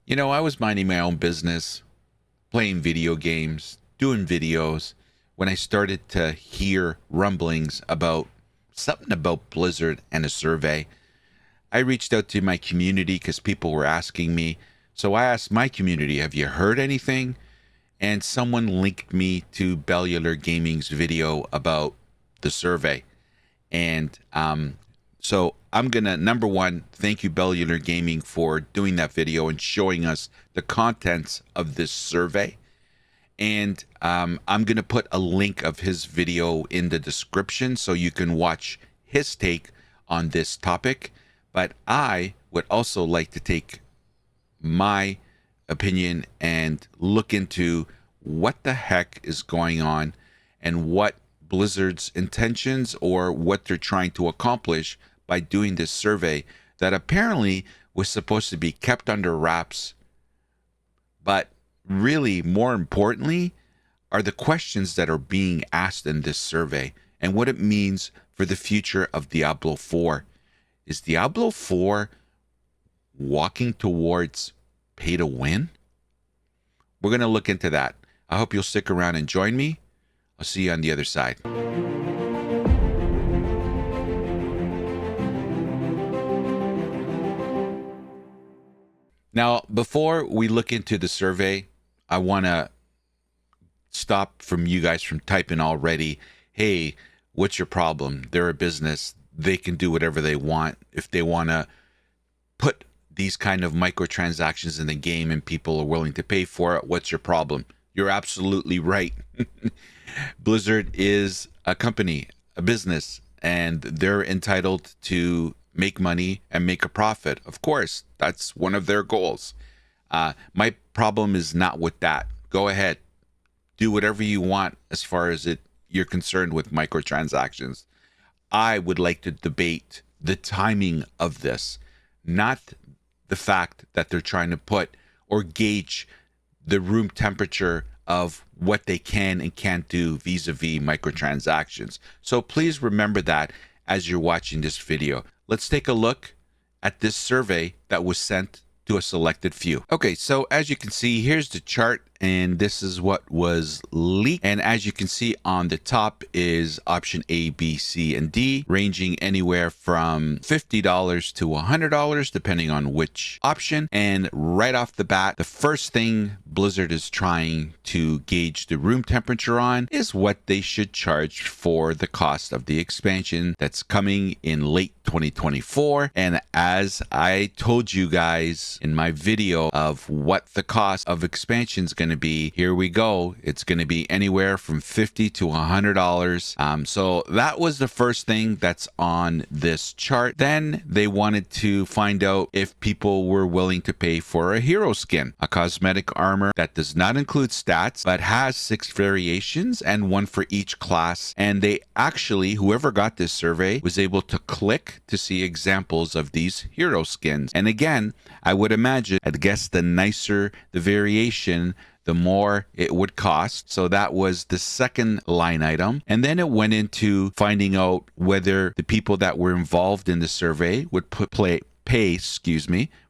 You know, I was minding my own business, playing video games, doing videos, when I started to hear rumblings about something about Blizzard and a survey. I reached out to my community because people were asking me. So I asked my community, have you heard anything? And someone linked me to Bellular Gaming's video about the survey. And so I'm going to, number one, thank you, Bellular Gaming, for doing that video and showing us the contents of this survey. And I'm going to put a link of his video in the description so you can watch his take on this topic. But I would also like to take my opinion and look into what the heck is going on and what Blizzard's intentions or what they're trying to accomplish by doing this survey that apparently was supposed to be kept under wraps. But really, more importantly, are the questions that are being asked in this survey and what it means for the future of Diablo 4. Is Diablo 4 walking towards pay to win? We're going to look into that. I hope you'll stick around and join me. I'll see you on the other side. Now, before we look into the survey, I want to stop from you guys from typing already, hey, what's your problem? They're a business. They can do whatever they want. If they want to put these kind of microtransactions in the game and people are willing to pay for it, what's your problem? You're absolutely right. Blizzard is a company, a business, and they're entitled to make money and make a profit. Of course, that's one of their goals. My problem is not with that. Go ahead. Do whatever you want as far as you're concerned with microtransactions. I would like to debate the timing of this, not the fact that they're trying to put or gauge the room temperature of what they can and can't do vis-a-vis microtransactions. So please remember that as you're watching this video. Let's take a look at this survey that was sent to a selected few. Okay, so as you can see, here's the chart, and this is what was leaked. And as you can see on the top is option A, B, C, and D, ranging anywhere from $50 to $100, depending on which option. And right off the bat, the first thing Blizzard is trying to gauge the room temperature on is what they should charge for the cost of the expansion that's coming in late 2024. And as I told you guys in my video of what the cost of expansion is going to be, here we go. It's going to be anywhere from $50 to $100. So that was the first thing that's on this chart. Then they wanted to find out if people were willing to pay for a hero skin, a cosmetic armor that does not include stats but has 6 variations and one for each class. And they actually, whoever got this survey, was able to click to see examples of these hero skins. And again, I would imagine, I guess the nicer the variation, the more it would cost. So that was the second line item. And then it went into finding out whether the people that were involved in the survey would pay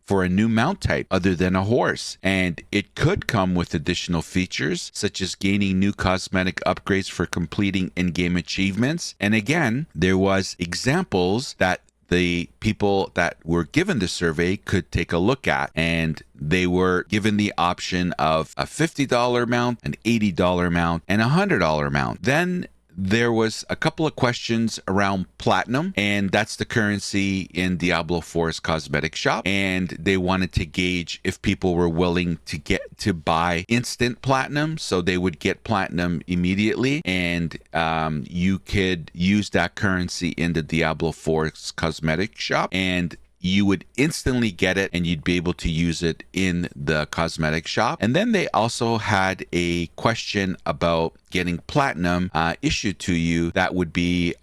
for a new mount type other than a horse. And it could come with additional features such as gaining new cosmetic upgrades for completing in-game achievements. And again, there was examples that the people that were given the survey could take a look at, and they were given the option of a $50 mount, an $80 mount, and a $100 mount. Then there was a couple of questions around platinum, and that's the currency in Diablo 4's cosmetic shop. And they wanted to gauge if people were willing to buy instant platinum, so they would get platinum immediately, and you could use that currency in the Diablo 4's cosmetic shop, and you would instantly get it and you'd be able to use it in the cosmetic shop. And then they also had a question about getting platinum issued to you that would be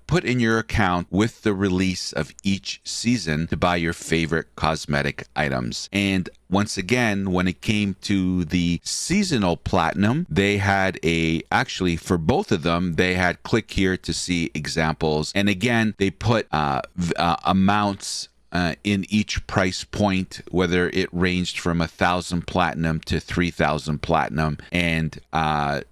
put in your account with the release of each season to buy your favorite cosmetic items. And once again, when it came to the seasonal platinum, they had actually for both of them, they had click here to see examples. And again, they put amounts in each price point, whether it ranged from 1,000 platinum to 3,000 platinum, and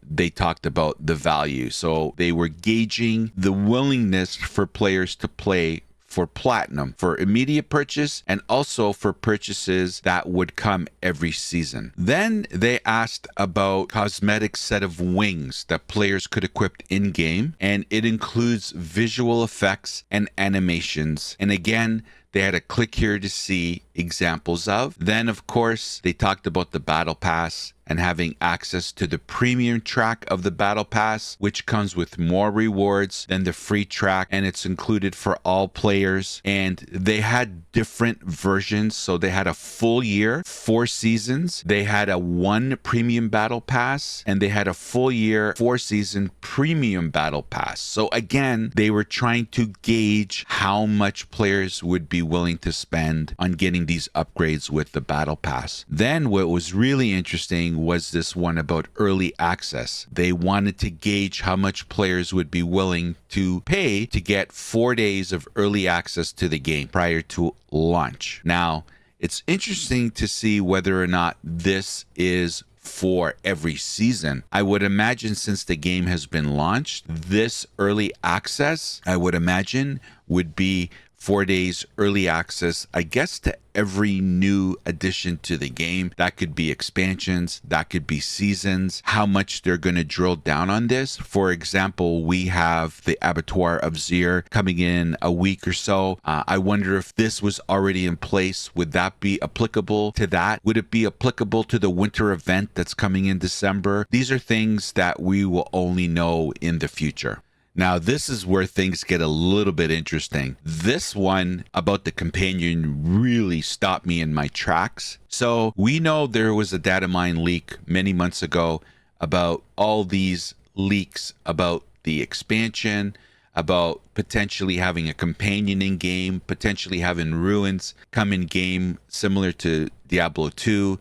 they talked about the value. So they were gauging the willingness for players to play for platinum, for immediate purchase, and also for purchases that would come every season. Then they asked about cosmetic set of wings that players could equip in-game, and it includes visual effects and animations. And again, they had a click here to see examples of. Then, of course, they talked about the Battle Pass and having access to the premium track of the Battle Pass, which comes with more rewards than the free track, and it's included for all players. And they had different versions. So they had a full year, 4 seasons. They had a 1 premium Battle Pass, and they had a full year, 4-season premium Battle Pass. So again, they were trying to gauge how much players would be willing to spend on getting these upgrades with the Battle Pass. Then what was really interesting was this one about early access. They wanted to gauge how much players would be willing to pay to get 4 days of early access to the game prior to launch. Now, it's interesting to see whether or not this is for every season. I would imagine since the game has been launched, this early access, I would imagine, would be 4 days early access, I guess, to every new addition to the game. That could be expansions, that could be seasons, how much they're going to drill down on this. For example, we have the Abattoir of Zir coming in a week or so. I wonder if this was already in place. Would that be applicable to that? Would it be applicable to the winter event that's coming in December? These are things that we will only know in the future. Now, this is where things get a little bit interesting. This one about the companion really stopped me in my tracks. So we know there was a data mine leak many months ago about all these leaks about the expansion, about potentially having a companion in game, potentially having ruins come in game similar to Diablo 2,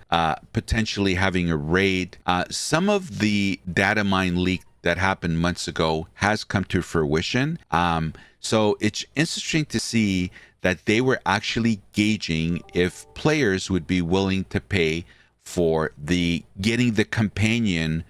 potentially having a raid. Some of the data mine leak that happened months ago has come to fruition. So it's interesting to see that they were actually gauging if players would be willing to pay for getting the companion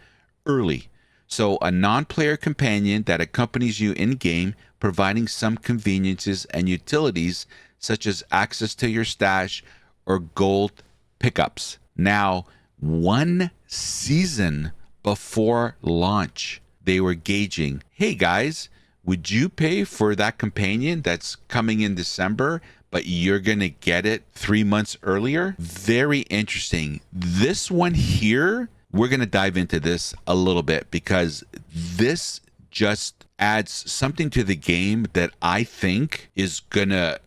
early. So a non-player companion that accompanies you in-game, providing some conveniences and utilities such as access to your stash or gold pickups. Now, 1 season before launch, they were gauging, hey guys, would you pay for that companion that's coming in December, but you're going to get it 3 months earlier? Very interesting. This one here, we're going to dive into this a little bit because this just adds something to the game that I think is going to,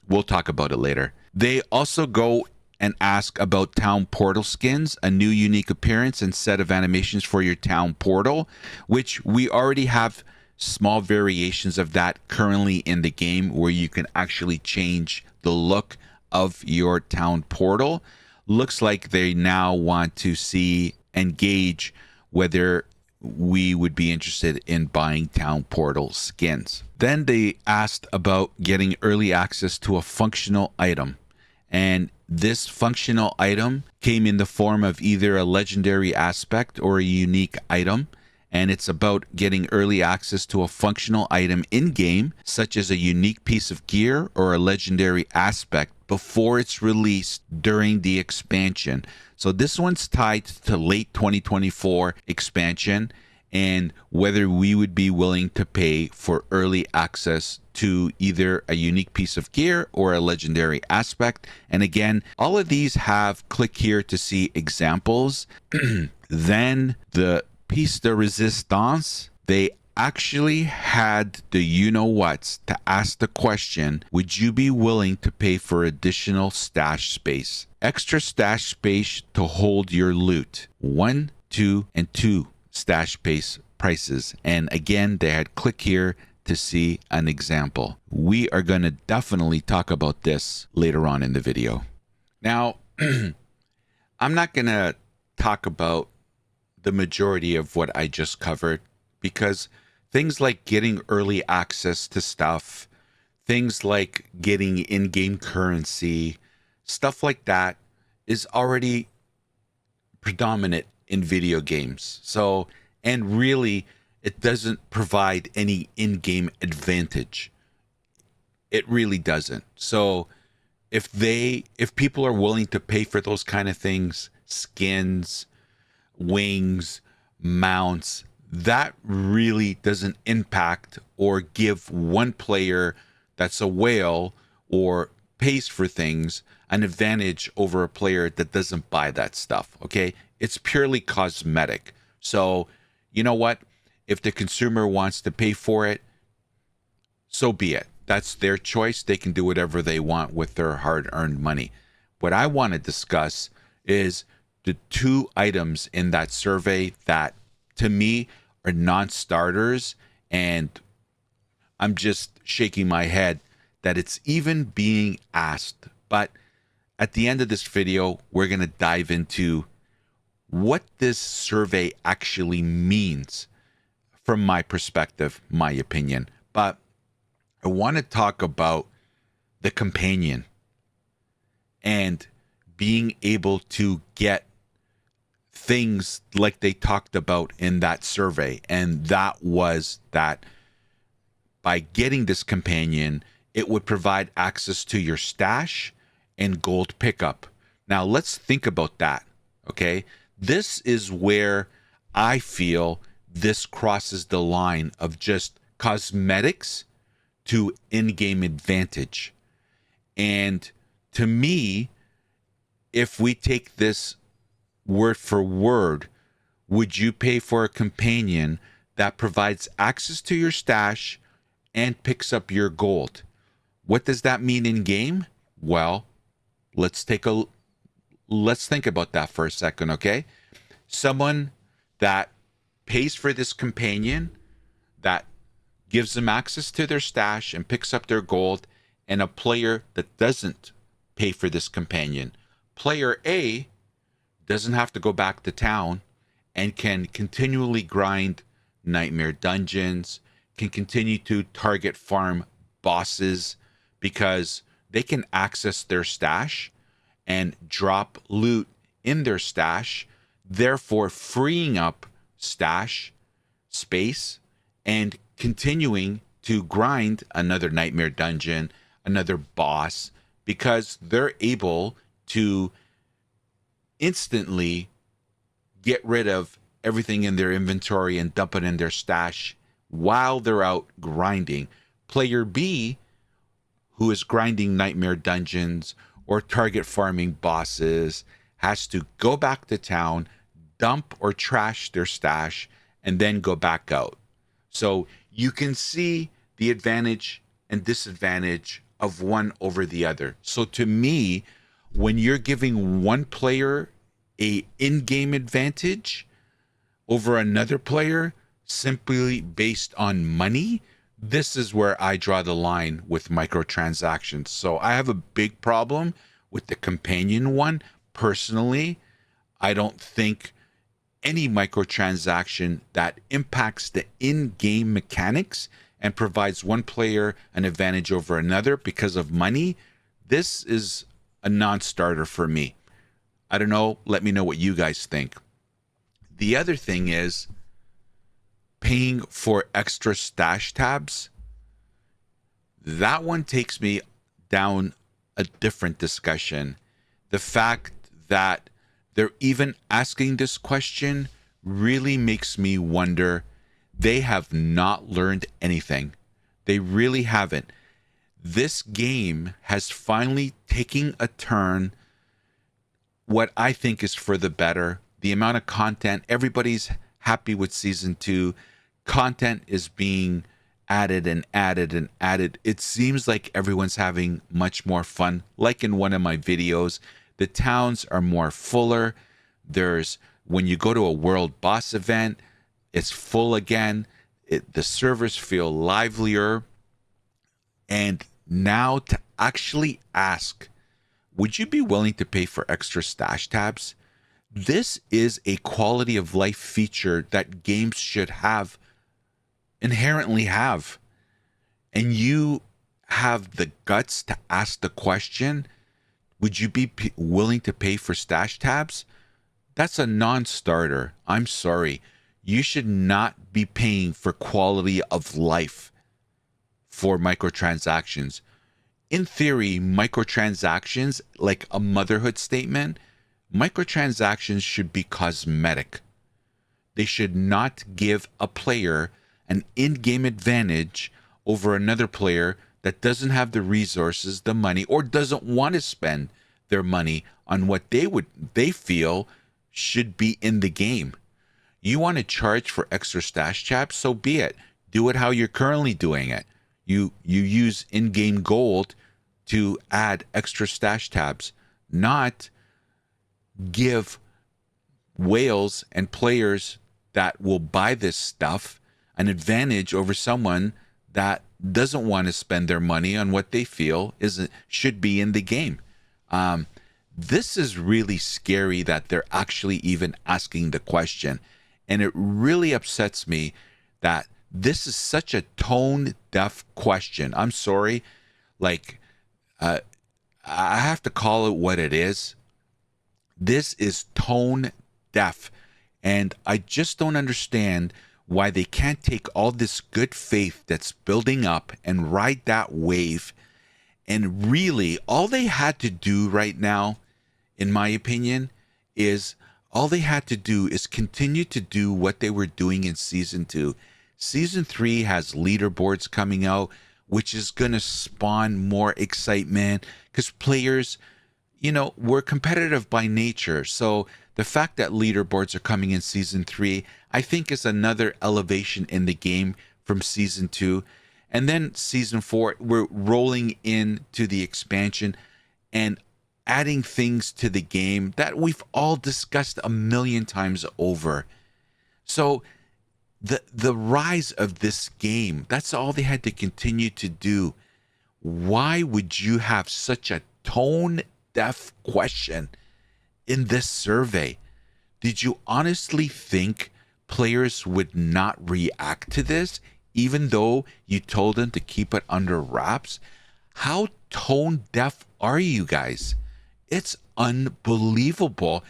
we'll talk about it later. They also go and ask about town portal skins, a new unique appearance and set of animations for your town portal, which we already have small variations of that currently in the game where you can actually change the look of your town portal. Looks like they now want to see and gauge whether we would be interested in buying town portal skins. Then they asked about getting early access to a functional item, and this functional item came in the form of either a legendary aspect or a unique item, and it's about getting early access to a functional item in-game, such as a unique piece of gear or a legendary aspect before it's released during the expansion. So this one's tied to late 2024 expansion and whether we would be willing to pay for early access to either a unique piece of gear or a legendary aspect. And again, all of these have click here to see examples. Then the piece de resistance, they actually had the you-know-whats to ask the question, would you be willing to pay for additional stash space? Extra stash space to hold your loot. 1, 2, and 2 stash space prices. And again, they had click here to see an example. We are going to definitely talk about this later on in the video. Now, I'm not going to talk about the majority of what I just covered because things like getting early access to stuff, things like getting in-game currency, stuff like that is already predominant in video games. So, and really, it doesn't provide any in-game advantage. It really doesn't. So, if people are willing to pay for those kind of things, skins, wings, mounts, that really doesn't impact or give one player that's a whale or pays for things an advantage over a player that doesn't buy that stuff. Okay. It's purely cosmetic. So, you know what? If the consumer wants to pay for it, so be it. That's their choice. They can do whatever they want with their hard earned money. What I want to discuss is the two items in that survey that to me are non-starters, and I'm just shaking my head that it's even being asked. But at the end of this video, we're going to dive into what this survey actually means from my perspective, my opinion. But I want to talk about the companion and being able to get things like they talked about in that survey. And that was that by getting this companion, it would provide access to your stash and gold pickup. Now, let's think about that. Okay. This is where I feel this crosses the line of just cosmetics to in-game advantage. And to me, if we take this word for word, would you pay for a companion that provides access to your stash and picks up your gold? What does that mean in game? Well, let's think about that for a second, okay? Someone that pays for this companion that gives them access to their stash and picks up their gold, and a player that doesn't pay for this companion. Player A doesn't have to go back to town and can continually grind nightmare dungeons, can continue to target farm bosses because they can access their stash and drop loot in their stash, therefore freeing up stash space and continuing to grind another nightmare dungeon, another boss, because they're able to instantly get rid of everything in their inventory and dump it in their stash while they're out grinding. Player B, who is grinding nightmare dungeons or target farming bosses, has to go back to town, dump or trash their stash, and then go back out. So you can see the advantage and disadvantage of one over the other. So to me, when you're giving one player a in-game advantage over another player simply based on money, this is where I draw the line with microtransactions. So I have a big problem with the companion one. Personally, I don't think any microtransaction that impacts the in-game mechanics and provides one player an advantage over another because of money, this is a non-starter for me. I don't know. Let me know what you guys think. The other thing is paying for extra stash tabs. That one takes me down a different discussion. The fact that they're even asking this question really makes me wonder. They have not learned anything. They really haven't. This game has finally taken a turn, what I think is for the better. The amount of content, everybody's happy with season 2. Content is being added and added and added. It seems like everyone's having much more fun. Like in one of my videos, the towns are more fuller. When you go to a world boss event, it's full again. The servers feel livelier. And now to actually ask, would you be willing to pay for extra stash tabs? This is a quality of life feature that games should inherently have. And you have the guts to ask the question, would you be willing to pay for stash tabs? That's a non-starter. I'm sorry. You should not be paying for quality of life for microtransactions. In theory, microtransactions, like a motherhood statement, microtransactions should be cosmetic. They should not give a player an in-game advantage over another player that doesn't have the resources, the money, or doesn't want to spend their money on what they feel should be in the game. You want to charge for extra stash tabs, so be it. Do it how you're currently doing it. You use in-game gold to add extra stash tabs, not give whales and players that will buy this stuff an advantage over someone that doesn't want to spend their money on what they feel should be in the game. This is really scary that they're actually even asking the question. And it really upsets me that this is such a tone deaf question. I'm sorry. Like, I have to call it what it is. This is tone deaf. And I just don't understand why they can't take all this good faith that's building up and ride that wave. And really, all they had to do right now, in my opinion, is all they had to do is continue to do what they were doing in season 2. Season 3 has leaderboards coming out, which is going to spawn more excitement because players, we're competitive by nature. So the fact that leaderboards are coming in season 3, I think is another elevation in the game from season 2. And then season 4, we're rolling into the expansion and adding things to the game that we've all discussed a million times over. So the rise of this game, that's all they had to continue to do. Why would you have such a tone deaf question in this survey? Did you honestly think players would not react to this, even though you told them to keep it under wraps? How tone deaf are you guys? It's unbelievable.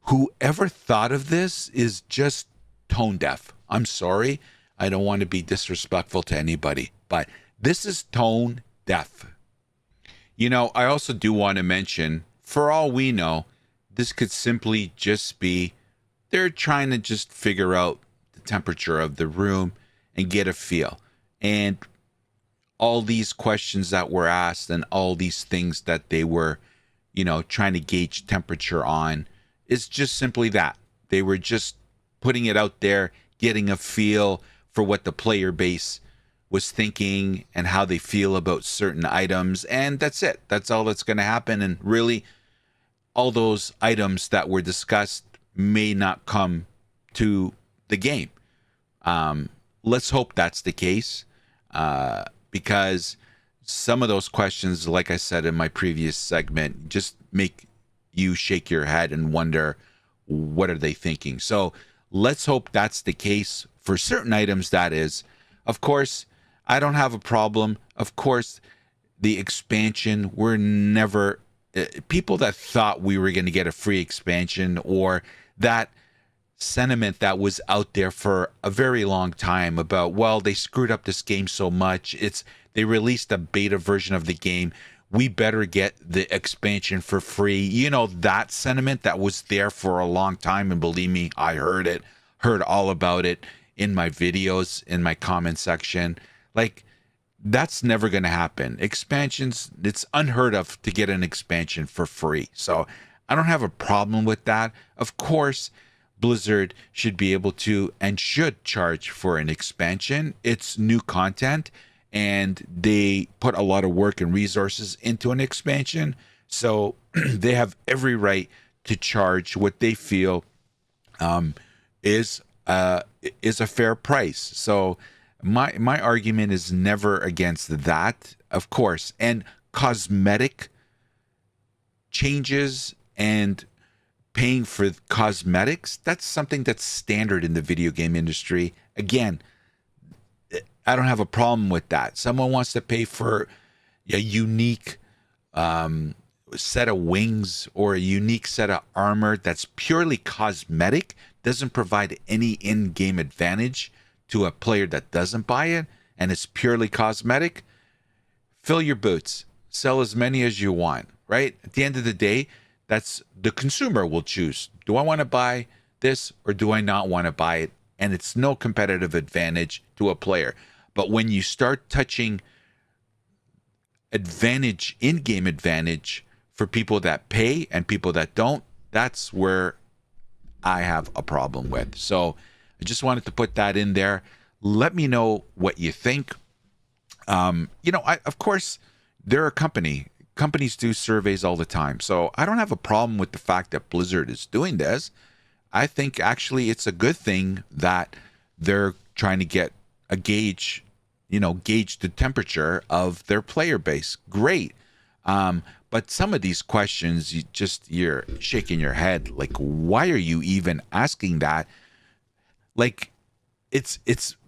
Whoever thought of this is just tone deaf. I'm sorry. I don't want to be disrespectful to anybody, but this is tone deaf. I also do want to mention, for all we know, this could simply just be they're trying to just figure out the temperature of the room and get a feel. And all these questions that were asked and all these things that they were, trying to gauge temperature on is just simply that. They were just putting it out there, getting a feel for what the player base was thinking and how they feel about certain items. And that's it. That's all that's going to happen. And really, all those items that were discussed may not come to the game. Let's hope that's the case, because some of those questions, like I said in my previous segment, just make you shake your head and wonder, what are they thinking? So let's hope that's the case for certain items, that is. Of course, I don't have a problem. Of course, the expansion, we're never... people that thought we were going to get a free expansion, or that sentiment that was out there for a very long time about, well, they screwed up this game so much. They released a beta version of the game. We better get the expansion for free. That sentiment that was there for a long time. And believe me, I heard all about it in my videos, in my comment section. Like, that's never going to happen. Expansions, it's unheard of to get an expansion for free. So I don't have a problem with that. Of course, Blizzard should be able to and should charge for an expansion. It's new content, and they put a lot of work and resources into an expansion. So they have every right to charge what they feel is a fair price. So my argument is never against that, of course. And cosmetic changes and paying for cosmetics, that's something that's standard in the video game industry. Again, I don't have a problem with that. Someone wants to pay for a unique set of wings or a unique set of armor that's purely cosmetic, doesn't provide any in-game advantage to a player that doesn't buy it, and it's purely cosmetic, fill your boots, sell as many as you want, right? At the end of the day, that's the consumer will choose. Do I want to buy this or do I not want to buy it? And it's no competitive advantage to a player. But when you start touching advantage, in-game advantage for people that pay and people that don't, that's where I have a problem with. So I just wanted to put that in there. Let me know what you think. Of course, they're a company. Companies do surveys all the time. So I don't have a problem with the fact that Blizzard is doing this. I think actually it's a good thing that they're trying to get a gauge the temperature of their player base. Great. But some of these questions, you're shaking your head. Like, why are you even asking that? Like, it's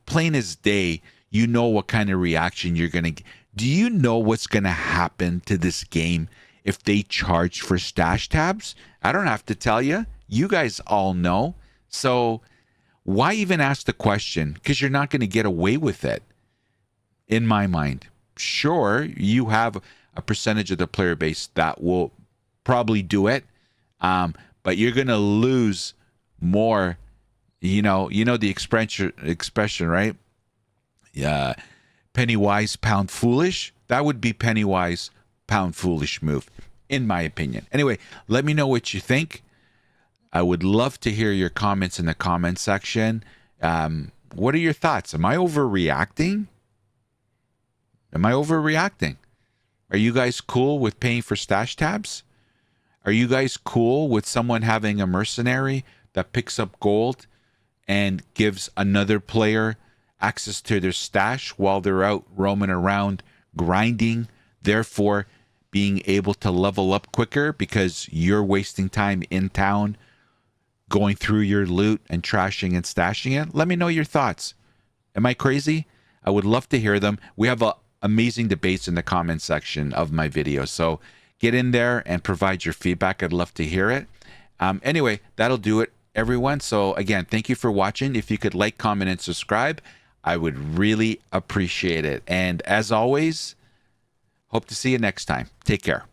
plain as day. You know what kind of reaction you're going to get. Do you know what's going to happen to this game if they charge for stash tabs? I don't have to tell you. You guys all know. So why even ask the question? Because you're not going to get away with it, in my mind. Sure, you have a percentage of the player base that will probably do it, but you're going to lose more. You know the expression, right? Yeah, penny wise, pound foolish. That would be penny wise, pound foolish move, in my opinion. Anyway, let me know what you think. I would love to hear your comments in the comment section. What are your thoughts? Am I overreacting? Are you guys cool with paying for stash tabs? Are you guys cool with someone having a mercenary that picks up gold and gives another player access to their stash while they're out roaming around grinding, therefore being able to level up quicker because you're wasting time in town going through your loot and trashing and stashing it? Let me know your thoughts. Am I crazy? I would love to hear them. We have amazing debates in the comment section of my video, so get in there and provide your feedback. I'd love to hear it. Anyway, that'll do it, everyone. So again, thank you for watching. If you could like, comment, and subscribe, I would really appreciate it. And as always, hope to see you next time. Take care.